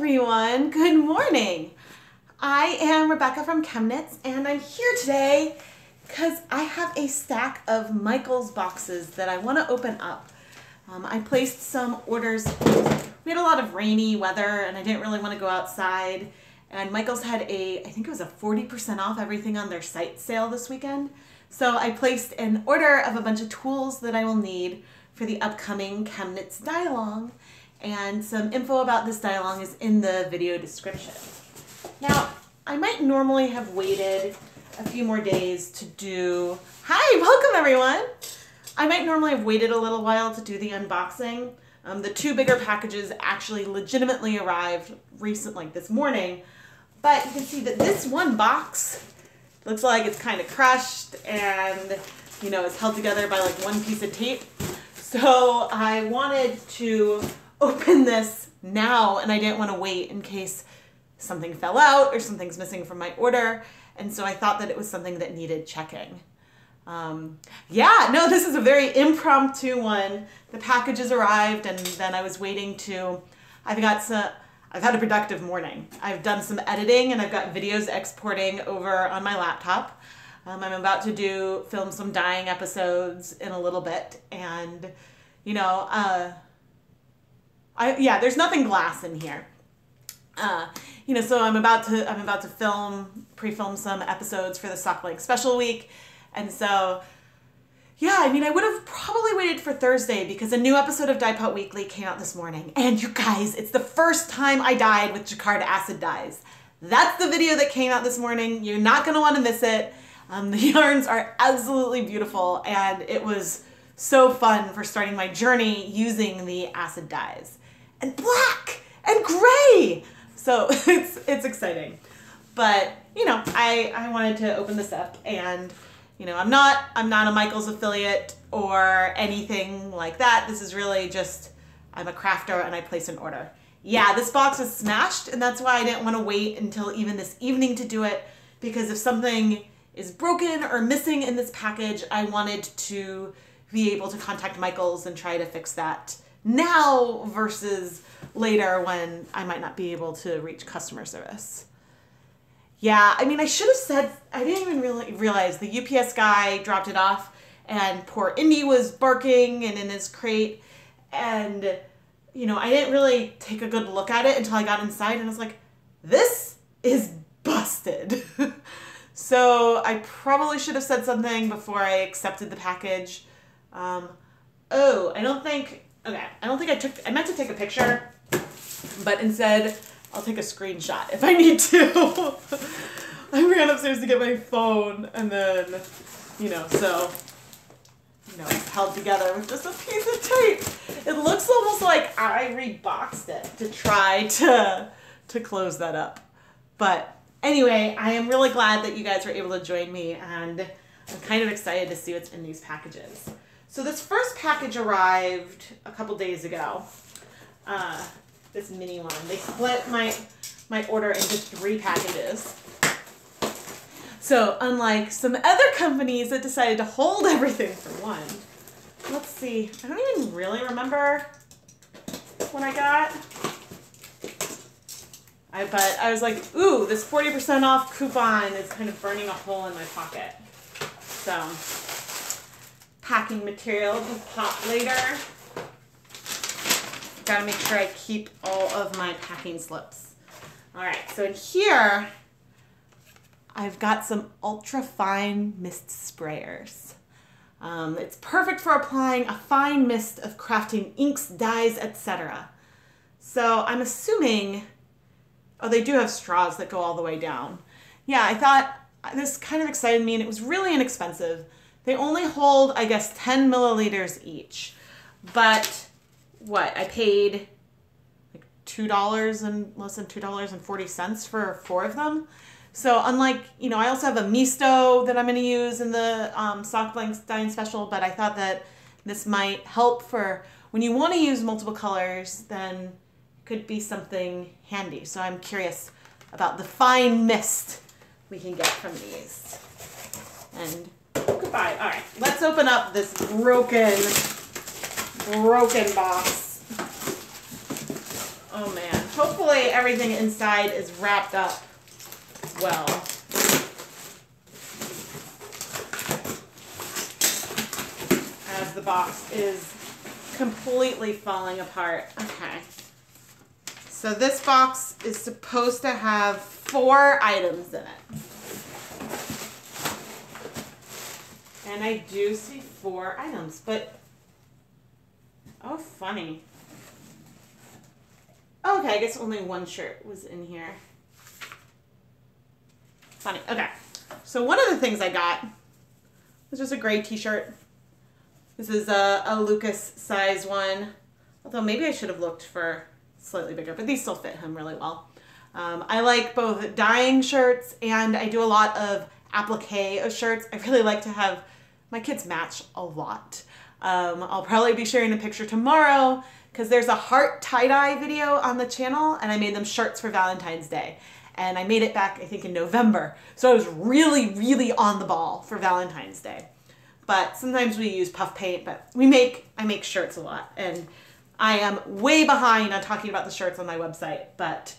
everyone. Good morning. I am Rebecca from ChemKnits, and I'm here today because I have a stack of Michael's boxes that I want to open up. I placed some orders. We had a lot of rainy weather and I didn't really want to go outside. And Michael's had I think it was a 40% off everything on their site sale this weekend. So I placed an order of a bunch of tools that I will need for the upcoming ChemKnits dye-along. And some info about this dye-along is in the video description. Now, I might normally have waited a few more days to do... Hi, welcome everyone! I might normally have waited a little while to do the unboxing. The two bigger packages actually legitimately arrived recently, like this morning. But you can see that this one box looks like it's kind of crushed and, you know, it's held together by like one piece of tape. So I wanted to open this now and I didn't want to wait in case something fell out or something's missing from my order. And so I thought that it was something that needed checking. Yeah, no, this is a very impromptu one. The packages arrived and then I was waiting to, I've had a productive morning. I've done some editing and I've got videos exporting over on my laptop. I'm about to film some dyeing episodes in a little bit, and you know, there's nothing glass in here. You know, so I'm about to pre-film some episodes for the Sock Blank Special Week. And so, yeah, I mean, I would have probably waited for Thursday because a new episode of Dye Pot Weekly came out this morning. And you guys, it's the first time I dyed with Jacquard acid dyes. That's the video that came out this morning. You're not going to want to miss it. The yarns are absolutely beautiful, and it was so fun for starting my journey using the acid dyes. And black and gray! So it's exciting. But, you know, I wanted to open this up, and you know, I'm not a Michael's affiliate or anything like that. This is really just, I'm a crafter and I place an order. Yeah, this box is smashed, and that's why I didn't want to wait until even this evening to do it, because if something is broken or missing in this package, I wanted to be able to contact Michael's and try to fix that now versus later when I might not be able to reach customer service. Yeah, I mean, I should have said, I didn't even really realize the UPS guy dropped it off and poor Indy was barking and in his crate, and, you know, I didn't really take a good look at it until I got inside and I was like, this is busted. So I probably should have said something before I accepted the package. I don't think I meant to take a picture, but instead I'll take a screenshot if I need to. I ran upstairs to get my phone and then, you know, so, you know, it's held together with just a piece of tape. It looks almost like I reboxed it to try to close that up. But anyway, I am really glad that you guys were able to join me, and I'm kind of excited to see what's in these packages. So this first package arrived a couple days ago. This mini one. They split my order into 3 packages. So unlike some other companies that decided to hold everything for one, let's see. I don't even really remember what I got. But I was like, ooh, this 40% off coupon is kind of burning a hole in my pocket. So packing material will pop later. Gotta make sure I keep all of my packing slips. All right, so in here, I've got some ultra fine mist sprayers. It's perfect for applying a fine mist of crafting inks, dyes, etc. So I'm assuming, oh, they do have straws that go all the way down. Yeah, I thought this kind of excited me, and it was really inexpensive. They only hold, I guess, 10 milliliters each, but what, I paid like $2 and less than $2.40 for 4 of them. So unlike, you know, I also have a misto that I'm going to use in the Sock Blank Dyeing Special, but I thought that this might help for when you want to use multiple colors, then it could be something handy. So I'm curious about the fine mist we can get from these. And goodbye. All right, let's open up this broken box. Oh man. hopefully everything inside is wrapped up well. As the box is completely falling apart. Okay. So this box is supposed to have 4 items in it. And I do see 4 items, but oh, funny. Okay, I guess only 1 shirt was in here. Funny. Okay. So one of the things I got was just a gray t-shirt. This is a Lucas size one. Although maybe I should have looked for slightly bigger, but these still fit him really well. I like both dyeing shirts and I do a lot of applique of shirts. I really like to have my kids match a lot. I'll probably be sharing a picture tomorrow because there's a heart tie-dye video on the channel and I made them shirts for Valentine's Day. And I made it back, I think, in November. So I was really, really on the ball for Valentine's Day. But sometimes we use puff paint, but I make shirts a lot. And I am way behind on talking about the shirts on my website, but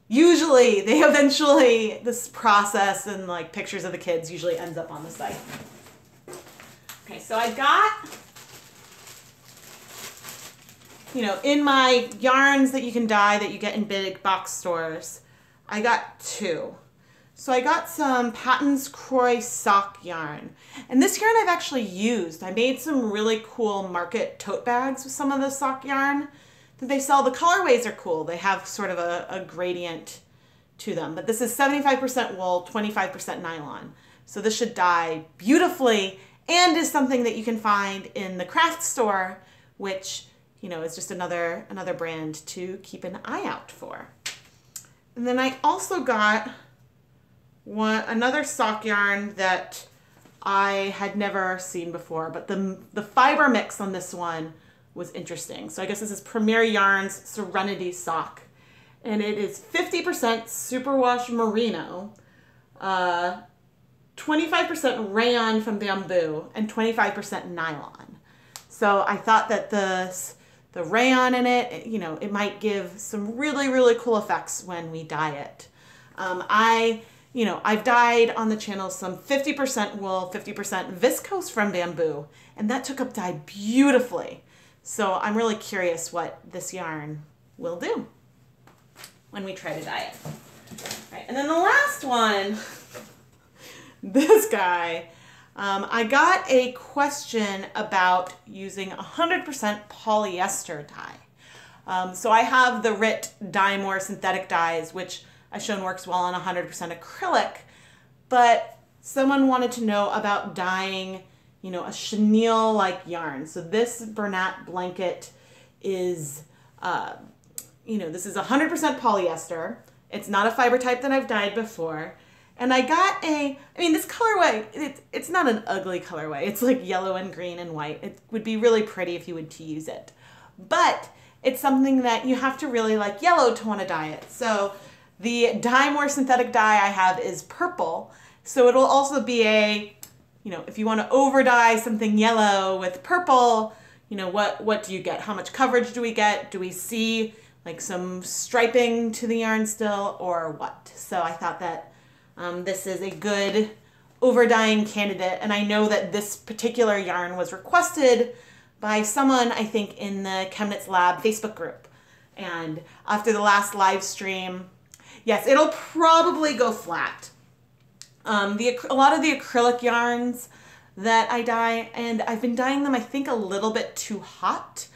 usually this process and like pictures of the kids usually ends up on the site. Okay, so I got, in my yarns that you can dye that you get in big box stores, I got 2. So I got some Patton's Croix sock yarn. And this yarn I've actually used. I made some really cool market tote bags with some of the sock yarn that they sell. The colorways are cool. They have sort of a gradient to them. But this is 75% wool, 25% nylon. So this should dye beautifully and is something that you can find in the craft store, which, is just another brand to keep an eye out for. And then I also got another sock yarn that I had never seen before, but the fiber mix on this one was interesting. So I guess this is Premier Yarns Serenity Sock. And it is 50% superwash merino, 25% rayon from bamboo, and 25% nylon. So I thought that the rayon in it, it might give some really, really cool effects when we dye it. I've dyed on the channel some 50% wool, 50% viscose from bamboo, and that took up dye beautifully. So I'm really curious what this yarn will do when we try to dye it. All right, and then the last one, this guy, I got a question about using 100% polyester dye. So I have the RIT Dye More synthetic dyes, which I've shown works well on 100% acrylic, but someone wanted to know about dyeing, a chenille-like yarn. So this Bernat blanket is, this is 100% polyester. It's not a fiber type that I've dyed before. And I got this colorway, it's not an ugly colorway. It's like yellow and green and white. It would be really pretty if you would to use it. But it's something that you have to really like yellow to want to dye it. So the Dye More synthetic dye I have is purple. So it'll also be if you want to over dye something yellow with purple, what do you get? How much coverage do we get? Do we see like some striping to the yarn still or what? So I thought that this is a good over dyeing candidate. And I know that this particular yarn was requested by someone, I think, in the ChemKnits Lab Facebook group. And after the last live stream, yes, it'll probably go flat. A lot of the acrylic yarns that I dye, and I've been dyeing them, I think, a little bit too hot.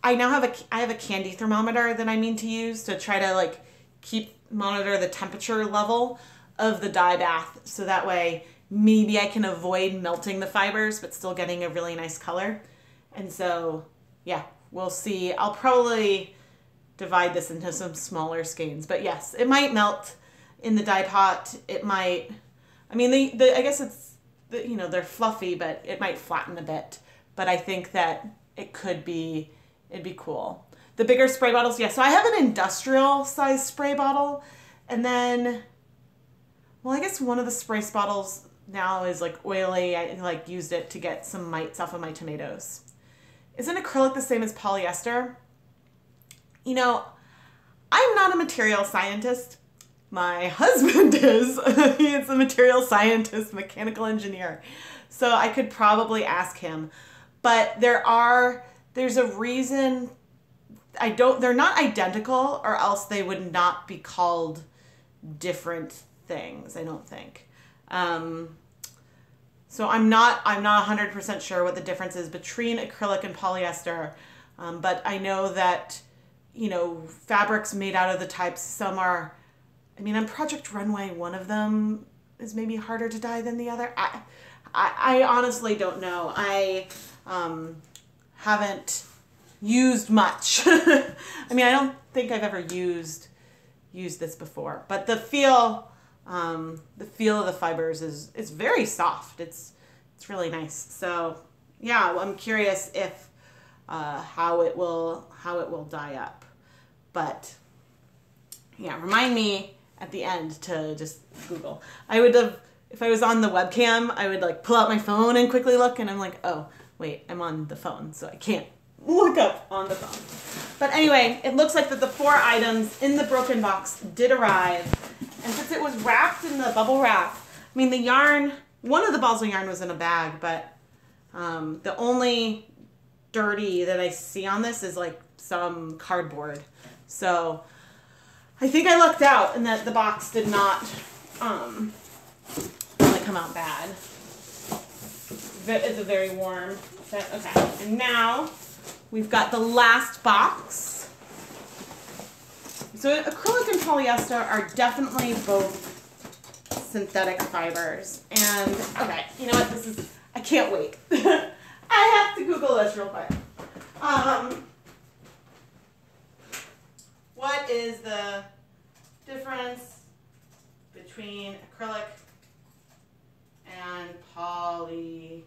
I now have a candy thermometer that I mean to use to try to monitor the temperature level of the dye bath. So that way, maybe I can avoid melting the fibers, but still getting a really nice color. And so, yeah, we'll see. I'll probably divide this into some smaller skeins, but yes, it might melt in the dye pot. It might, I guess they're fluffy, but it might flatten a bit. But I think that it'd be cool. The bigger spray bottles, yeah. So I have an industrial size spray bottle, and then, I guess one of the spray bottles now is like oily. I used it to get some mites off of my tomatoes. Isn't acrylic the same as polyester? I'm not a material scientist. My husband is. He is a material scientist, mechanical engineer. So I could probably ask him. But there's a reason they're not identical, or else they would not be called different things, I don't think. So I'm not 100% sure what the difference is between acrylic and polyester. But I know that, fabrics made out of the types, some are, on Project Runway, one of them is maybe harder to dye than the other. I honestly don't know. I haven't used much. I don't think I've ever used this before, but the feel of the fibers is very soft. It's really nice. So yeah, I'm curious if how it will dye up. But yeah, remind me at the end to just Google. I would have, if I was on the webcam, I would like pull out my phone and quickly look, and I'm like, oh wait, I'm on the phone, so I can't look up on the phone. But anyway, it looks like that the 4 items in the broken box did arrive. And since it was wrapped in the bubble wrap, the yarn, one of the balls of yarn was in a bag, but the only dirty that I see on this is like some cardboard. So I think I lucked out in that the box did not really come out bad. It's a very warm set. Okay, and now we've got the last box. So acrylic and polyester are definitely both synthetic fibers. And okay, you know what? I can't wait. I have to Google this real quick. What is the difference between acrylic and polyester?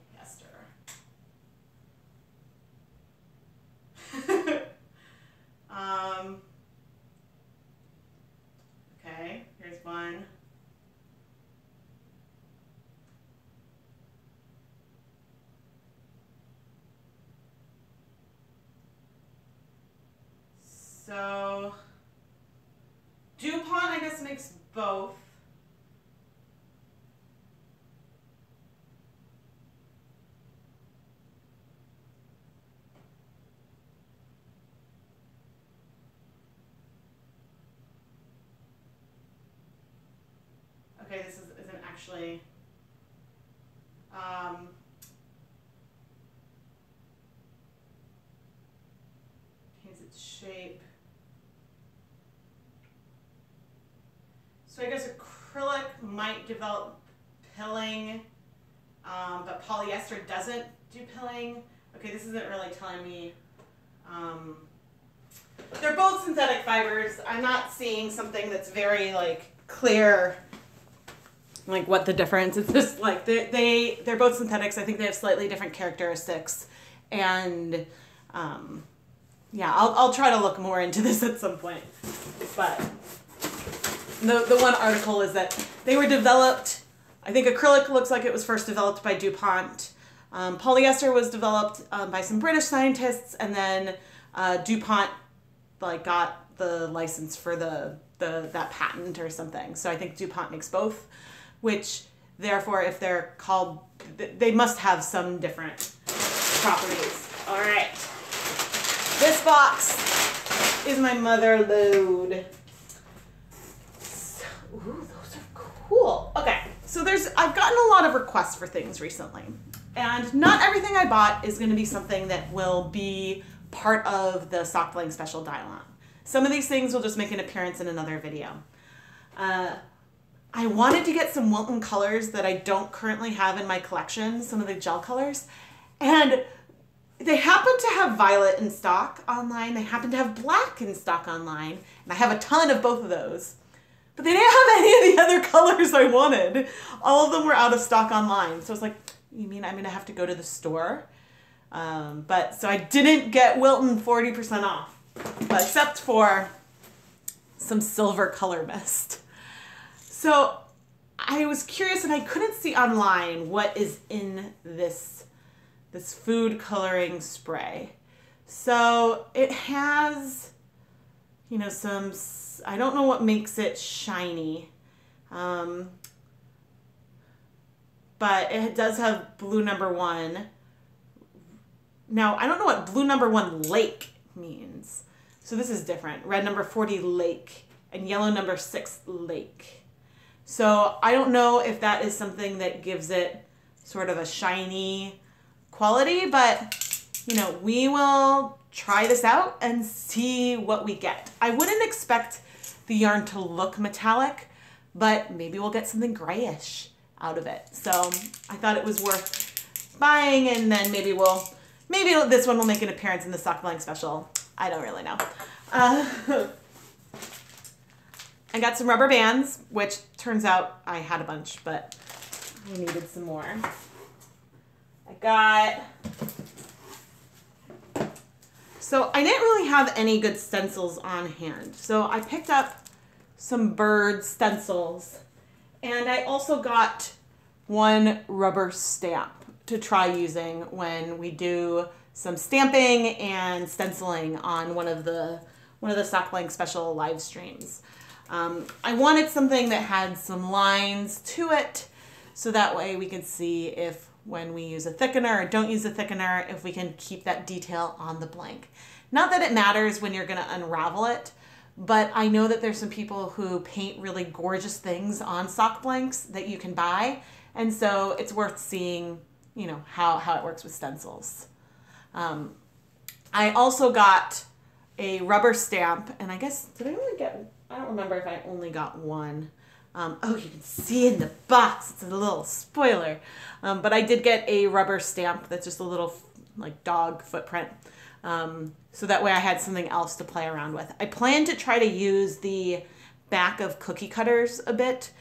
Okay, here's one. So DuPont, I guess, makes both. Okay, this isn't actually change its shape. So I guess acrylic might develop pilling, but polyester doesn't do pilling. Okay, this isn't really telling me. They're both synthetic fibers. I'm not seeing something that's very like clear, like what the difference. It's just like they're both synthetics. I think they have slightly different characteristics, and yeah, I'll try to look more into this at some point. But the one article is that they were developed, I think acrylic looks like it was first developed by DuPont. Polyester was developed by some British scientists, and then DuPont like got the license for that patent or something. So I think DuPont makes both, which therefore if they're called, they must have some different properties. All right, this box is my mother lode. Ooh, those are cool. Okay, so I've gotten a lot of requests for things recently, and not everything I bought is going to be something that will be part of the Sock Bling Special Dye-Along. Some of these things will just make an appearance in another video. I wanted to get some Wilton colors that I don't currently have in my collection, some of the gel colors, and they happen to have violet in stock online. They happen to have black in stock online, and I have a ton of both of those. But they didn't have any of the other colors I wanted. All of them were out of stock online. So I was like, you mean I'm going to have to go to the store? So I didn't get Wilton 40% off, but except for some silver color mist. So I was curious, and I couldn't see online what is in this food coloring spray. So it has, you know, I don't know what makes it shiny. But it does have blue number 1. Now, I don't know what blue number 1 lake means. So this is different. Red number 40 lake and yellow number 6 lake. So I don't know if that is something that gives it sort of a shiny quality, but you know, we will try this out and see what we get. I wouldn't expect the yarn to look metallic, but maybe we'll get something grayish out of it. So I thought it was worth buying, and then maybe this one will make an appearance in the sock blank special. I don't really know. I got some rubber bands, which turns out I had a bunch, but I needed some more. So I didn't really have any good stencils on hand. So I picked up some bird stencils, and I also got one rubber stamp to try using when we do some stamping and stenciling on one of the Sock Blank special live streams. I wanted something that had some lines to it, so that way we could see if when we use a thickener or don't use a thickener, if we can keep that detail on the blank. Not that it matters when you're going to unravel it, but I know that there's some people who paint really gorgeous things on sock blanks that you can buy, and so it's worth seeing, you know, how it works with stencils. I also got a rubber stamp, and I guess, did I only get, I don't remember if I only got one. Oh, you can see in the box, it's a little spoiler. But I did get a rubber stamp that's just a little like dog footprint. So that way I had something else to play around with. I plan to try to use the back of cookie cutters a bit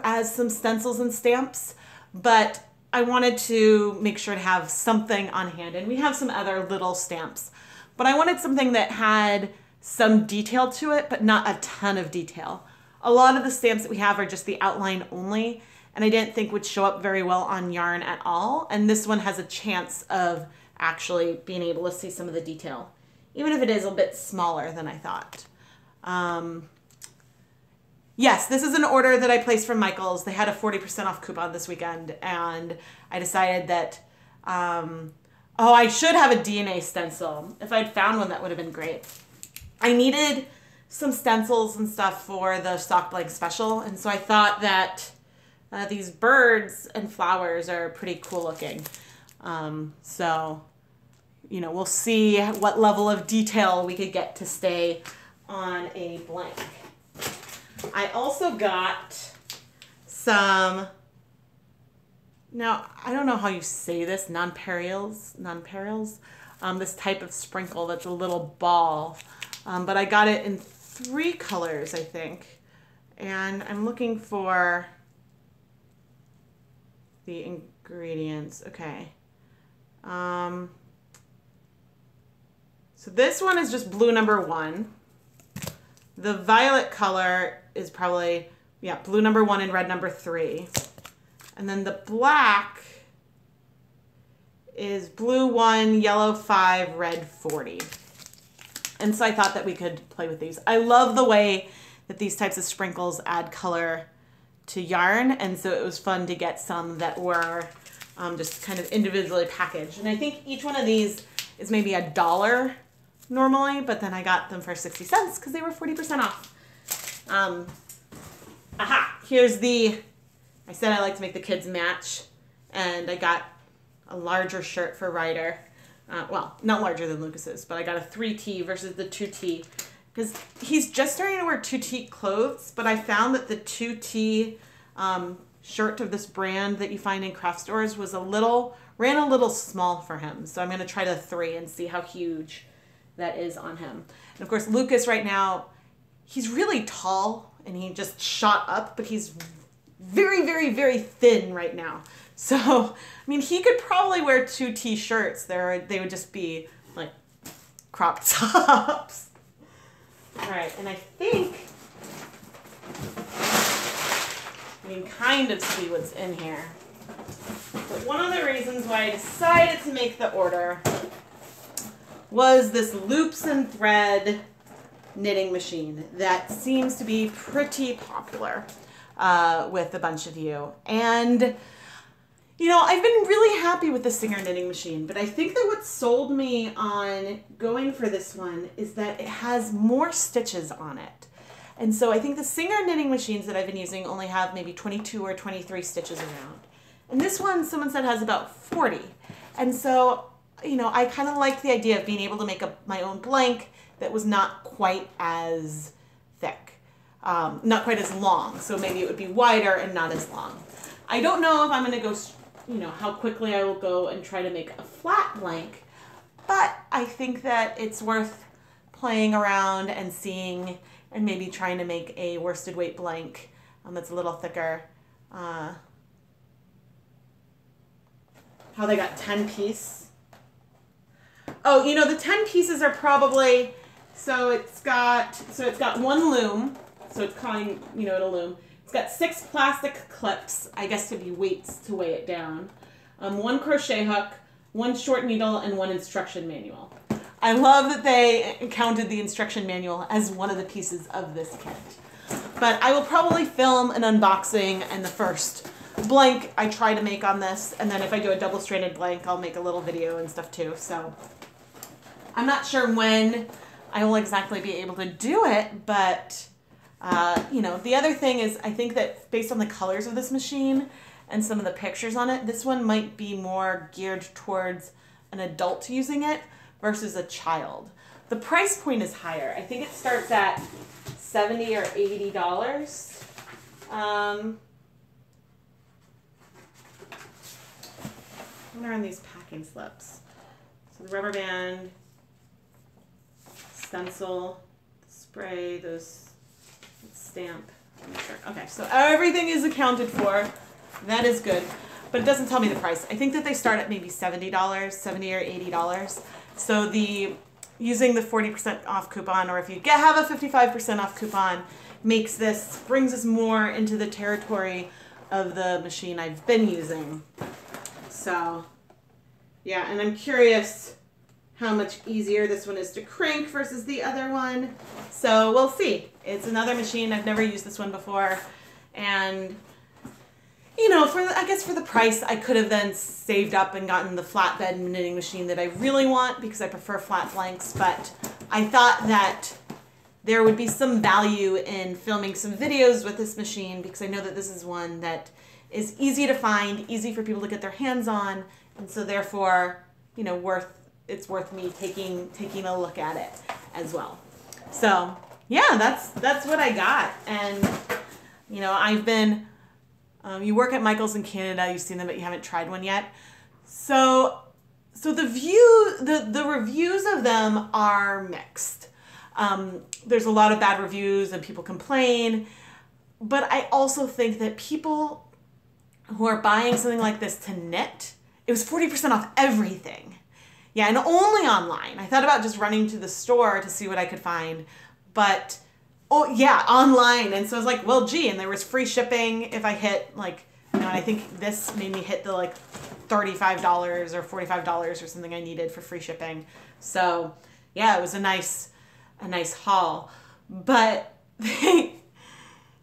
as some stencils and stamps, but I wanted to make sure to have something on hand. And we have some other little stamps, but I wanted something that had some detail to it, but not a ton of detail. A lot of the stamps that we have are just the outline only, and I didn't think would show up very well on yarn at all. And this one has a chance of actually being able to see some of the detail, even if it is a bit smaller than I thought. Yes, this is an order that I placed from Michaels. They had a 40% off coupon this weekend, and I decided that, oh, I should have a DNA stencil. If I'd found one, that would have been great. I needed some stencils and stuff for the Sock Blank special, and so I thought that these birds and flowers are pretty cool looking. So, you know, we'll see what level of detail we could get to stay on a blank. I also got some, now I don't know how you say this, nonpareils, this type of sprinkle that's a little ball, but I got it in 3 colors, I think, and I'm looking for the ingredients. Okay. So this one is just blue number 1. The violet color is probably, yeah, blue number 1 and red number 3. And then the black is blue 1, yellow 5, red 40. And so I thought that we could play with these. I love the way that these types of sprinkles add color to yarn. And so it was fun to get some that were just kind of individually packaged. And I think each one of these is maybe $1 normally, but then I got them for 60 cents because they were 40% off. Here's I said I like to make the kids match, and I got a larger shirt for Ryder. Well, not larger than Lucas's, but I got a 3T versus the 2T because he's just starting to wear 2T clothes, but I found that the 2T shirt of this brand that you find in craft stores was ran a little small for him. So I'm going to try the 3 and see how huge that is on him. And of course, Lucas right now, he's really tall and he just shot up, but he's very, very, very thin right now. So, I mean, he could probably wear 2 t-shirts. They would just be like crop tops. All right, and I think we can kind of see what's in here. But one of the reasons why I decided to make the order was this loops and thread knitting machine that seems to be pretty popular with a bunch of you. And, you know, I've been really happy with the Singer knitting machine, but I think that what sold me on going for this one is that it has more stitches on it. And so I think the Singer knitting machines that I've been using only have maybe 22 or 23 stitches around. And this one, someone said, has about 40. And so, you know, I kind of like the idea of being able to make my own blank that was not quite as thick, not quite as long. So maybe it would be wider and not as long. I don't know if I'm going to go, you know, how quickly I will go and try to make a flat blank, but I think that it's worth playing around and seeing, and maybe trying to make a worsted weight blank that's a little thicker. How they got 10 piece. Oh, you know, the 10 pieces are probably, so it's got one loom, so it's calling, you know, it a loom. It's got 6 plastic clips, I guess to be weights to weigh it down, 1 crochet hook, 1 short needle, and 1 instruction manual. I love that they counted the instruction manual as one of the pieces of this kit. But I will probably film an unboxing and the first blank I try to make on this, and then if I do a double-stranded blank, I'll make a little video and stuff too. So I'm not sure when I will exactly be able to do it, but you know, the other thing is I think that based on the colors of this machine and some of the pictures on it, this one might be more geared towards an adult using it versus a child. The price point is higher. I think it starts at $70 or $80. What are on these packing slips? So the rubber band, stencil, spray, those stamp. Okay, so everything is accounted for. That is good, but it doesn't tell me the price. I think that they start at maybe $70, $70 or $80. So using the 40% off coupon, or if you have a 55% off coupon, brings us more into the territory of the machine I've been using. So, yeah, and I'm curious how much easier this one is to crank versus the other one. So we'll see. It's another machine. I've never used this one before. And, you know, I guess for the price, I could have then saved up and gotten the flatbed knitting machine that I really want because I prefer flat blanks. But I thought that there would be some value in filming some videos with this machine because I know that this is one that is easy to find, easy for people to get their hands on, and so therefore, you know, it's worth me taking a look at it as well. So yeah, that's what I got. And you know, I've been you work at Michael's in Canada, you've seen them, but you haven't tried one yet. So the reviews of them are mixed. There's a lot of bad reviews and people complain, but I also think that people who are buying something like this to knit, it was 40% off everything. Yeah, and only online. I thought about just running to the store to see what I could find, but oh yeah, online. And so I was like, well, gee, and there was free shipping if I hit like, you know, and I think this made me hit the like $35 or $45 or something I needed for free shipping. So yeah, it was a nice haul. But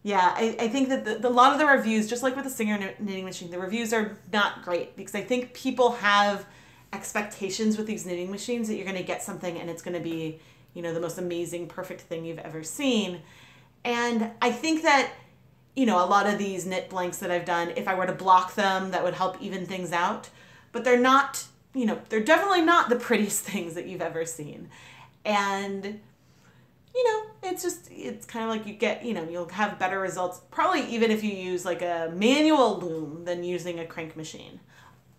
yeah, I think that a lot of the reviews, just like with the Singer knitting machine, the reviews are not great because I think people have expectations with these knitting machines that you're going to get something and it's going to be, you know, the most amazing, perfect thing you've ever seen. And I think that, you know, a lot of these knit blanks that I've done, if I were to block them, that would help even things out. But they're not, you know, they're definitely not the prettiest things that you've ever seen. And you know, it's kind of like you get, you know, you'll have better results probably even if you use like a manual loom than using a crank machine.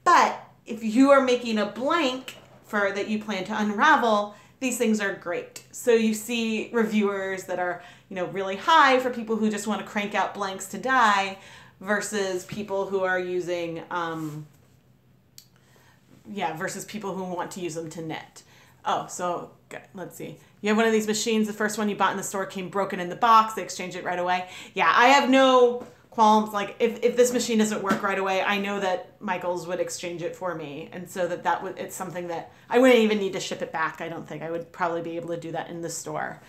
But if you are making a blank that you plan to unravel, these things are great. So you see reviewers that are, you know, really high for people who just want to crank out blanks to dye versus people who are using, versus people who want to use them to knit. Oh, so let's see. You have one of these machines. The first one you bought in the store came broken in the box. They exchanged it right away. Yeah, I have no qualms. Like if this machine doesn't work right away, I know that Michael's would exchange it for me. And so it's something that I wouldn't even need to ship it back. I don't think I would probably be able to do that in the store.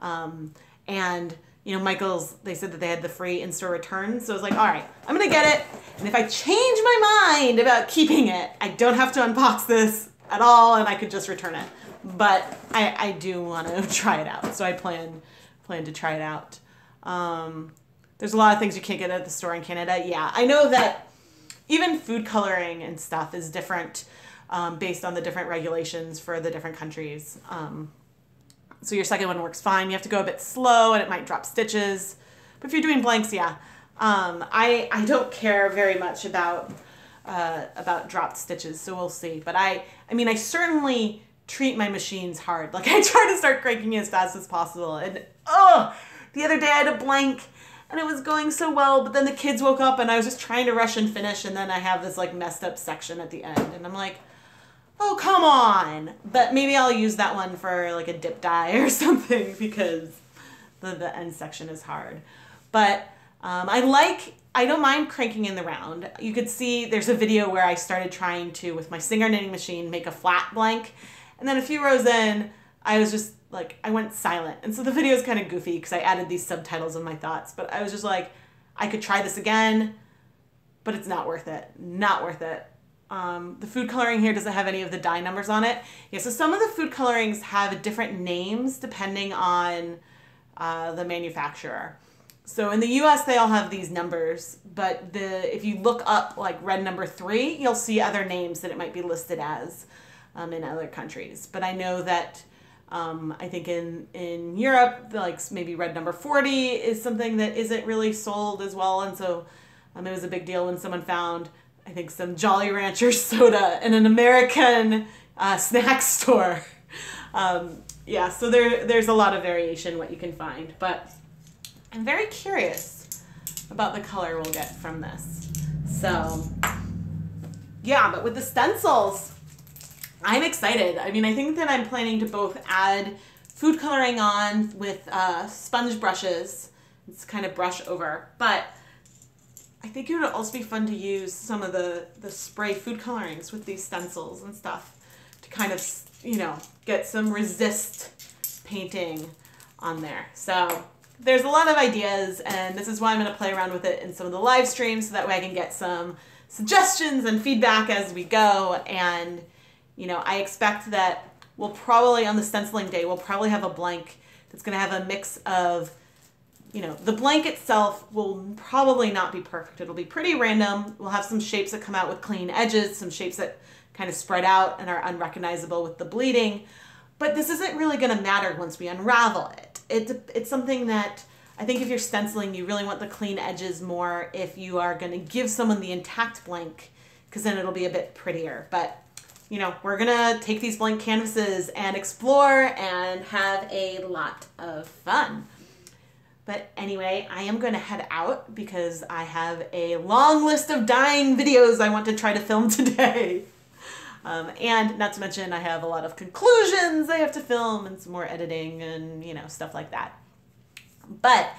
And, you know, Michael's, they said that they had the free in-store return. So I was like, all right, I'm going to get it. And if I change my mind about keeping it, I don't have to unbox this at all and I could just return it. But I do want to try it out. So I plan to try it out. There's a lot of things you can't get at the store in Canada. Yeah, I know that even food coloring and stuff is different based on the different regulations for the different countries. So your second one works fine. You have to go a bit slow and it might drop stitches. But if you're doing blanks, yeah. I don't care very much about dropped stitches, so we'll see. But I mean, I certainly treat my machines hard. Like, I try to start cranking as fast as possible. And, the other day I had a blank and it was going so well, but then the kids woke up and I was just trying to rush and finish, and then I have this, like, messed up section at the end. And I'm like, oh, come on. But maybe I'll use that one for, like, a dip dye or something because the end section is hard. But I don't mind cranking in the round. You could see there's a video where I started trying to, with my Singer knitting machine, make a flat blank. And then a few rows in, I was just like, I went silent. And so the video is kind of goofy because I added these subtitles of my thoughts. But I was just like, I could try this again, but it's not worth it. Not worth it. The food coloring here doesn't have any of the die numbers on it. Yeah, so some of the food colorings have different names depending on the manufacturer. So in the US, they all have these numbers, but if you look up like red number 3, you'll see other names that it might be listed as in other countries. But I know that I think in Europe, like maybe red number 40 is something that isn't really sold as well. And so it was a big deal when someone found, I think, some Jolly Rancher soda in an American snack store. Yeah, so there's a lot of variation what you can find, but I'm very curious about the color we'll get from this. So yeah, but with the stencils, I'm excited. I mean, I think that I'm planning to both add food coloring on with sponge brushes. It's kind of brush over, but I think it would also be fun to use some of the spray food colorings with these stencils and stuff to kind of, you know, get some resist painting on there. So there's a lot of ideas, and this is why I'm going to play around with it in some of the live streams so that way I can get some suggestions and feedback as we go. And, you know, I expect that we'll probably, on the stenciling day, we'll probably have a blank that's going to have a mix of, you know, the blank itself will probably not be perfect. It'll be pretty random. We'll have some shapes that come out with clean edges, some shapes that kind of spread out and are unrecognizable with the bleeding. But this isn't really going to matter once we unravel it. It's something that I think if you're stenciling, you really want the clean edges more if you are going to give someone the intact blank, because then it'll be a bit prettier. But, you know, we're going to take these blank canvases and explore and have a lot of fun. But anyway, I am going to head out because I have a long list of dyeing videos I want to try to film today. And not to mention I have a lot of conclusions I have to film and some more editing and, you know, stuff like that. But,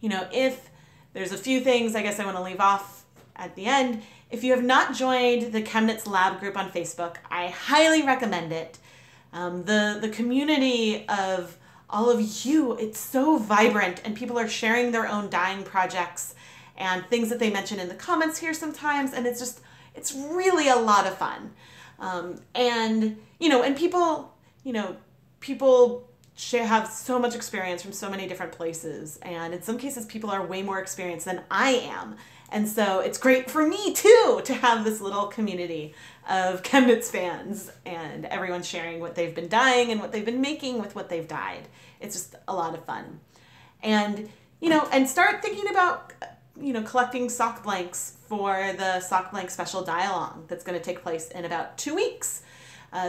you know, if there's a few things I guess I want to leave off at the end. If you have not joined the ChemKnits Lab group on Facebook, I highly recommend it. The community of all of you, it's so vibrant, and people are sharing their own dyeing projects and things that they mention in the comments here sometimes, and it's really a lot of fun. And, you know, and people have so much experience from so many different places, and in some cases people are way more experienced than I am. And so it's great for me too to have this little community of ChemKnits fans and everyone sharing what they've been dyeing and what they've been making with what they've dyed. It's just a lot of fun. And, you know, and start thinking about, you know, collecting sock blanks for the sock blank special dye-along that's going to take place in about 2 weeks.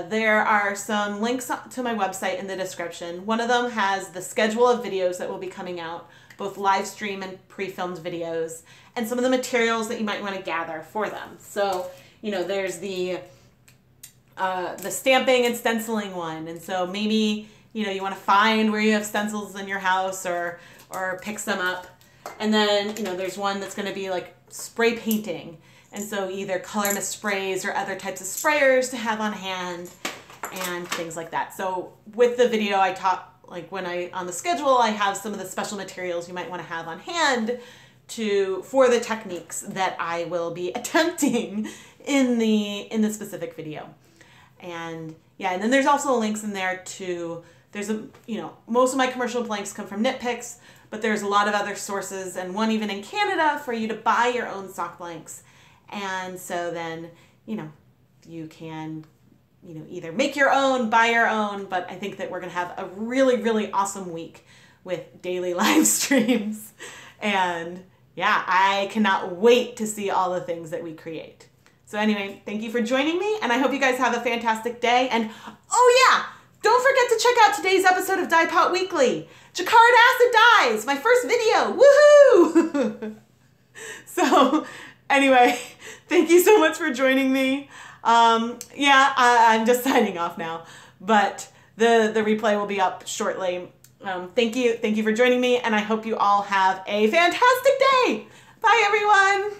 There are some links to my website in the description. One of them has the schedule of videos that will be coming out, both live stream and pre-filmed videos, and some of the materials that you might want to gather for them. So, you know, there's the stamping and stenciling one, and so maybe, you know, you want to find where you have stencils in your house or pick some up. And then, you know, there's one that's going to be like spray painting. And so either color mist sprays or other types of sprayers to have on hand and things like that. So with the video, I talk like when on the schedule, I have some of the special materials you might want to have on hand for the techniques that I will be attempting in the specific video. And yeah, and then there's also links in there to, most of my commercial blanks come from Knit Picks, but there's a lot of other sources, and one even in Canada for you to buy your own sock blanks. And so then, you can, either make your own, buy your own, but I think that we're going to have a really, really awesome week with daily live streams. And yeah, I cannot wait to see all the things that we create. So anyway, thank you for joining me, and I hope you guys have a fantastic day. And oh yeah, don't forget to check out today's episode of Dye Pot Weekly. Jacquard acid dyes, my first video, woohoo! So anyway, thank you so much for joining me. I'm just signing off now, but the replay will be up shortly. Thank you for joining me, and I hope you all have a fantastic day. Bye everyone.